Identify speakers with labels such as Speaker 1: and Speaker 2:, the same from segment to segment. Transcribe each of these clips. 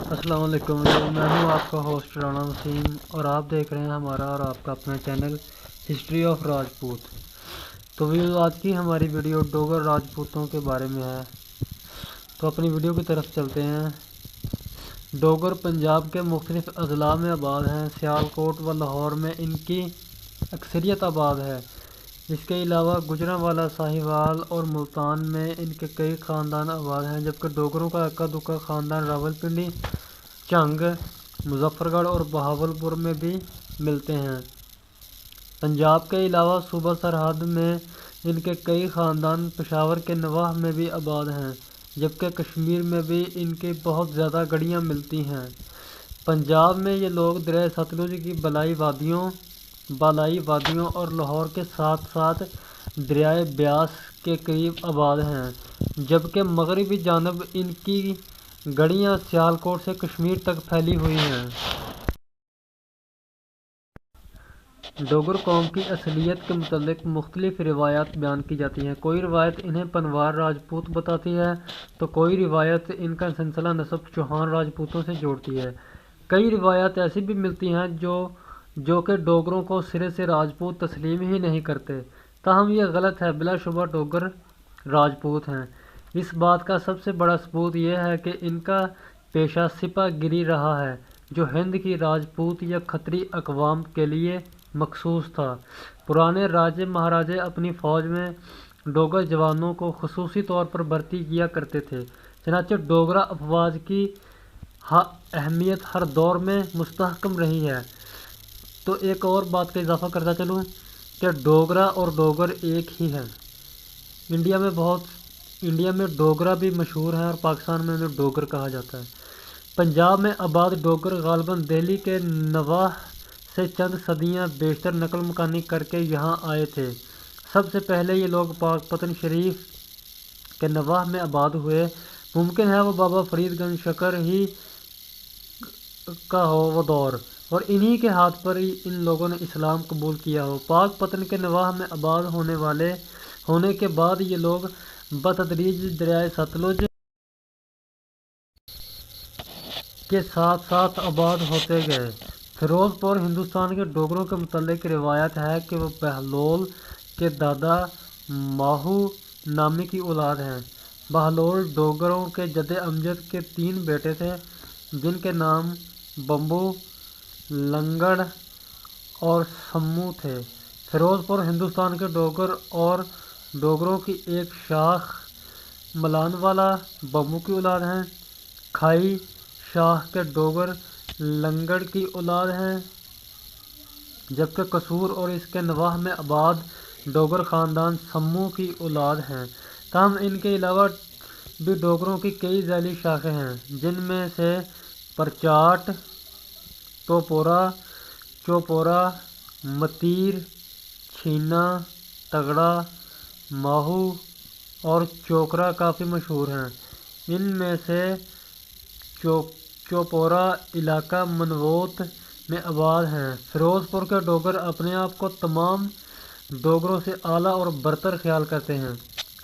Speaker 1: السلام علیکم میں ہوں آپ کا ہوسٹ رانا وسیم اور آپ دیکھ رہے ہیں ہمارا اور آپ کا اپنا چینل ہسٹری آف راجپوت۔ تو ویڈیو آج کی ہماری ویڈیو ڈوگر راجپوتوں کے بارے میں ہے، تو اپنی ویڈیو کی طرف چلتے ہیں۔ ڈوگر پنجاب کے مختلف اضلاع میں آباد ہیں۔ سیالکوٹ و لاہور میں ان کی اکثریت آباد ہے۔ اس کے علاوہ گوجرانوالہ، ساہیوال اور ملتان میں ان کے کئی خاندان آباد ہیں، جبکہ ڈوگروں کا اکا دکا خاندان راولپنڈی، جھنگ، مظفر گڑھ اور بہاولپور میں بھی ملتے ہیں۔ پنجاب کے علاوہ صوبہ سرحد میں ان کے کئی خاندان پشاور کے نواح میں بھی آباد ہیں، جبکہ کشمیر میں بھی ان کی بہت زیادہ گڑھیاں ملتی ہیں۔ پنجاب میں یہ لوگ دریائے ستلج کی بالائی وادیوں اور لاہور کے ساتھ ساتھ دریائے بیاس کے قریب آباد ہیں، جبکہ مغربی جانب ان کی گڑھیاں سیالکوٹ سے کشمیر تک پھیلی ہوئی ہیں۔ ڈوگر قوم کی اصلیت کے متعلق مختلف روایات بیان کی جاتی ہیں۔ کوئی روایت انہیں پنوار راجپوت بتاتی ہے تو کوئی روایت ان کا سلسلہ نسب چوہان راجپوتوں سے جوڑتی ہے۔ کئی روایات ایسی بھی ملتی ہیں جو کہ ڈوگروں کو سرے سے راجپوت تسلیم ہی نہیں کرتے، تاہم یہ غلط ہے۔ بلا شبہ ڈوگر راجپوت ہیں۔ اس بات کا سب سے بڑا ثبوت یہ ہے کہ ان کا پیشہ سپہ گیری رہا ہے، جو ہند کی راجپوت یا کھتری اقوام کے لیے مخصوص تھا۔ پرانے راجے مہاراجے اپنی فوج میں ڈوگر جوانوں کو خصوصی طور پر بھرتی کیا کرتے تھے، چنانچہ ڈوگرا افواج کی اہمیت ہر دور میں مستحکم رہی ہے۔ تو ایک اور بات کا اضافہ کرتا چلوں کہ ڈوگرا اور ڈوگر ایک ہی ہیں۔ انڈیا میں ڈوگرا بھی مشہور ہے اور پاکستان میں انہیں ڈوگر کہا جاتا ہے۔ پنجاب میں آباد ڈوگر غالباً دہلی کے نواح سے چند صدیاں بیشتر نقل مکانی کر کے یہاں آئے تھے۔ سب سے پہلے یہ لوگ پاک پتن شریف کے نواح میں آباد ہوئے۔ ممکن ہے وہ بابا فرید گنج شکر ہی کا ہو وہ دور، اور انہی کے ہاتھ پر ہی ان لوگوں نے اسلام قبول کیا ہو۔ پاک پتن کے نواح میں آباد ہونے کے بعد یہ لوگ بتدریج دریائے ستلج کے ساتھ ساتھ آباد ہوتے گئے۔ فیروز پور ہندوستان کے ڈوگروں کے متعلق روایت ہے کہ وہ بہلول کے دادا ماہو نامی کی اولاد ہیں۔ بہلول ڈوگروں کے جد امجد کے 3 بیٹے تھے، جن کے نام بمبو، لنگڑ اور سمو تھے۔ فیروز پور ہندوستان کے ڈوگر اور ڈوگروں کی ایک شاخ ملان والا بمبو کی اولاد ہیں۔ کھائی شاخ کے ڈوگر لنگڑ کی اولاد ہیں، جبکہ قصور اور اس کے نواح میں آباد ڈوگر خاندان سمو کی اولاد ہیں۔ تاہم ان کے علاوہ بھی ڈوگروں کی کئی ذیلی شاخیں ہیں، جن میں سے پرچاٹ، ٹوپورہ، چوپورہ، متیر، چھینا، تگڑا، ماہو اور چوکرا کافی مشہور ہیں۔ ان میں سے چوپورہ علاقہ منووت میں آباد ہیں۔ فیروز پور کے ڈوگر اپنے آپ کو تمام ڈوگروں سے اعلیٰ اور برتر خیال کرتے ہیں،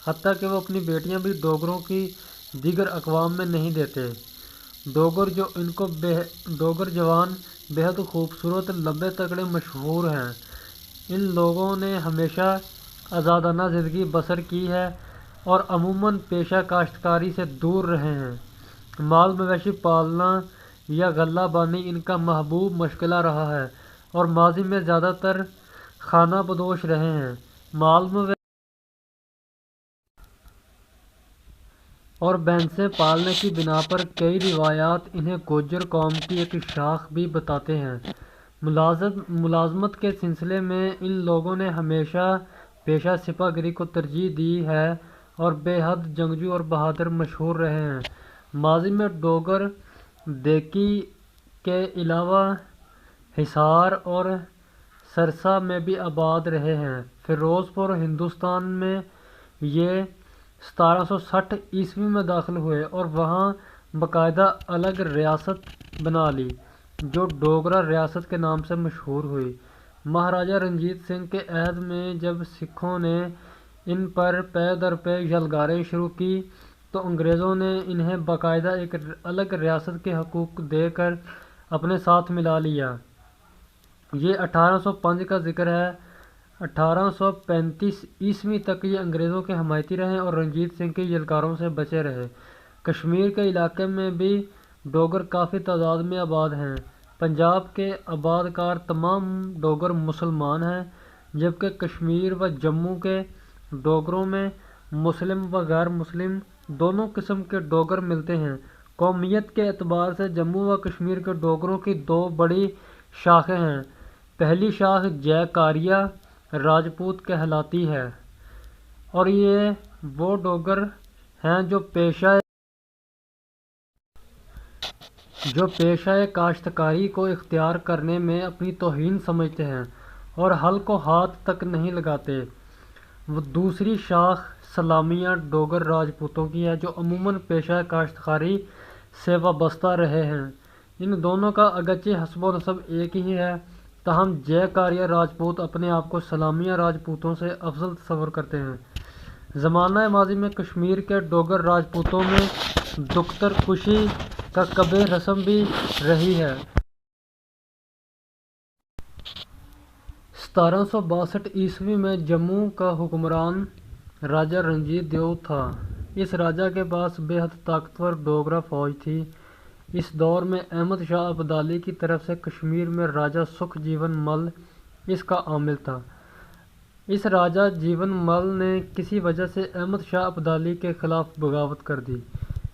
Speaker 1: حتیٰ کہ وہ اپنی بیٹیاں بھی ڈوگروں کی دیگر اقوام میں نہیں دیتے۔ ڈوگر جوان بہت خوبصورت، لمبے تگڑے مشہور ہیں۔ ان لوگوں نے ہمیشہ آزادانہ زندگی بسر کی ہے اور عموماً پیشہ کاشتکاری سے دور رہے ہیں۔ مال مویشی پالنا یا غلہ بانی ان کا محبوب مشغلہ رہا ہے اور ماضی میں زیادہ تر خانہ بدوش رہے ہیں۔ مال مویشی اور بھینسیں پالنے کی بنا پر کئی روایات انہیں گوجر قوم کی ایک شاخ بھی بتاتے ہیں۔ ملازمت کے سلسلے میں ان لوگوں نے ہمیشہ پیشہ سپہ گیری کو ترجیح دی ہے اور بے حد جنگجو اور بہادر مشہور رہے ہیں۔ ماضی میں ڈوگر دیکی کے علاوہ حصار اور سرسا میں بھی آباد رہے ہیں۔ فیروز پور ہندوستان میں یہ 1760 میں داخل ہوئے اور وہاں باقاعدہ الگ ریاست بنا لی، جو ڈوگرا ریاست کے نام سے مشہور ہوئی۔ مہاراجہ رنجیت سنگھ کے عہد میں جب سکھوں نے ان پر پے در پے یلغاریں شروع کی تو انگریزوں نے انہیں باقاعدہ ایک الگ ریاست کے حقوق دے کر اپنے ساتھ ملا لیا۔ یہ 1805 کا ذکر ہے۔ 1835 عیسوی تک یہ انگریزوں کے حمایتی رہے اور رنجیت سنگھ کے یلکاروں سے بچے رہے۔ کشمیر کے علاقے میں بھی ڈوگر کافی تعداد میں آباد ہیں۔ پنجاب کے آباد کار تمام ڈوگر مسلمان ہیں، جبکہ کشمیر و جموں کے ڈوگروں میں مسلم و غیر مسلم دونوں قسم کے ڈوگر ملتے ہیں۔ قومیت کے اعتبار سے جموں و کشمیر کے ڈوگروں کی دو بڑی شاخیں ہیں۔ پہلی شاخ جے کاریا راجپوت کہلاتی ہے اور یہ وہ ڈوگر ہیں جو پیشہ کاشتکاری کو اختیار کرنے میں اپنی توہین سمجھتے ہیں اور ہل کو ہاتھ تک نہیں لگاتے۔ دوسری شاخ سلامیہ ڈوگر راجپوتوں کی ہے جو عموماً پیشہ کاشتکاری سے وابستہ رہے ہیں۔ ان دونوں کا اگرچہ حسب و نسب ایک ہی ہے، تاہم جے کاریا راجپوت اپنے آپ کو سلامیہ راجپوتوں سے افضل تصور کرتے ہیں۔ زمانہ ماضی میں کشمیر کے ڈوگر راجپوتوں میں دختر کشی کا قبیح رسم بھی رہی ہے۔ 1762 عیسوی میں جموں کا حکمران راجہ رنجیت دیو تھا۔ اس راجہ کے پاس بے حد طاقتور ڈوگرا فوج تھی۔ اس دور میں احمد شاہ ابدالی کی طرف سے کشمیر میں راجہ سکھ جیون مل اس کا عامل تھا۔ اس راجہ جیون مل نے کسی وجہ سے احمد شاہ ابدالی کے خلاف بغاوت کر دی۔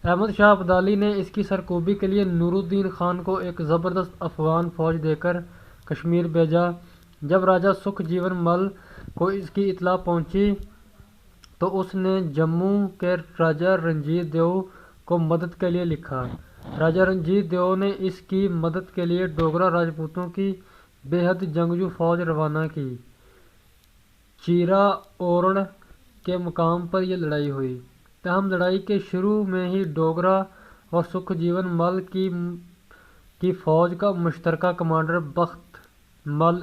Speaker 1: احمد شاہ ابدالی نے اس کی سرکوبی کے لیے نور الدین خان کو ایک زبردست افغان فوج دے کر کشمیر بھیجا۔ جب راجہ سکھ جیون مل کو اس کی اطلاع پہنچی تو اس نے جموں کے راجہ رنجیت دیو کو مدد کے لیے لکھا۔ راجہ رنجیت دیو نے اس کی مدد کے لیے ڈوگرا راجپوتوں کی بے حد جنگجو فوج روانہ کی۔ چیرا اوڑ کے مقام پر یہ لڑائی ہوئی، تاہم لڑائی کے شروع میں ہی ڈوگرا اور سکھ جیون مل کی فوج کا مشترکہ کمانڈر بخت مل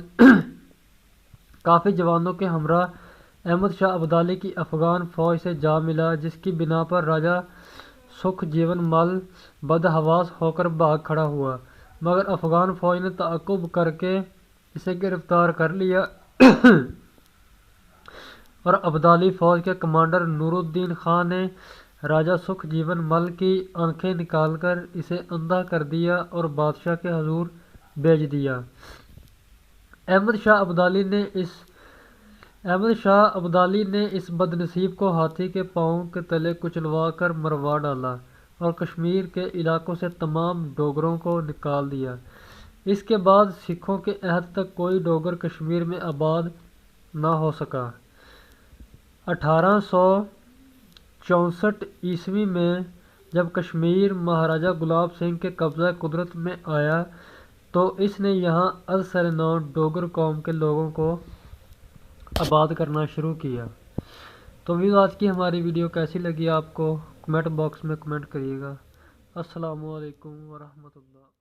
Speaker 1: کافی جوانوں کے ہمراہ احمد شاہ ابدالی کی افغان فوج سے جا ملا، جس کی بنا پر راجہ سکھ جیون مل بدحواس ہو کر بھاگ کھڑا ہوا، مگر افغان فوج نے تعاقب کر کے اسے گرفتار کر لیا اور ابدالی فوج کے کمانڈر نور الدین خان نے راجہ سکھ جیون مل کی آنکھیں نکال کر اسے اندھا کر دیا اور بادشاہ کے حضور بھیج دیا۔ احمد شاہ ابدالی نے اس بدنصیب کو ہاتھی کے پاؤں کے تلے کچلوا کر مروا ڈالا اور کشمیر کے علاقوں سے تمام ڈوگروں کو نکال دیا۔ اس کے بعد سکھوں کے عہد تک کوئی ڈوگر کشمیر میں آباد نہ ہو سکا۔ 1864 عیسوی میں جب کشمیر مہاراجہ گلاب سنگھ کے قبضہ قدرت میں آیا تو اس نے یہاں از سر نو ڈوگر قوم کے لوگوں کو آباد کرنا شروع کیا۔ تو آج کی ہماری ویڈیو کیسی لگی آپ کو کمنٹ باکس میں کمنٹ کریے گا۔ السلام علیکم ورحمۃ اللہ۔